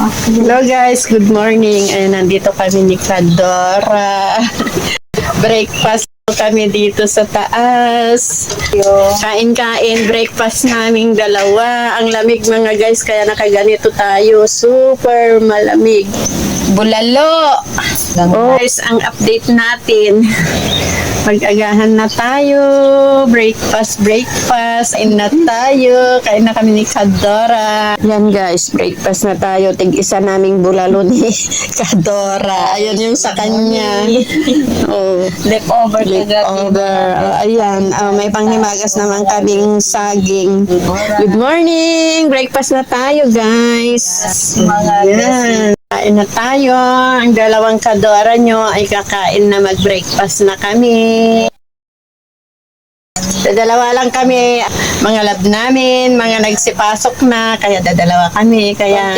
Hello guys, good morning. Ay, nandito kami ni Kadora. Breakfast kami dito sa taas. Kain-kain, breakfast naming dalawa. Ang lamig mga guys, kaya nakaganito tayo. Super malamig. Bulalo! Oh, guys, ang update natin. Mag-agahan na tayo. Breakfast. Kain na tayo. Kain na kami ni Kadora. Yan guys, breakfast na tayo. Tig-isa naming bulalo ni Kadora. Ayan yung sa kanya. Oh, Leftover. Ayan, may panghimagas naman kaming saging. Good morning! Breakfast na tayo guys. Ayan. Kain na tayo. Ang dalawang Kadora nyo ay kakain na mag-breakfast na kami. Dadalawa lang kami, mga lab namin, mga nagsipasok na, kaya dadalawa kami. Kaya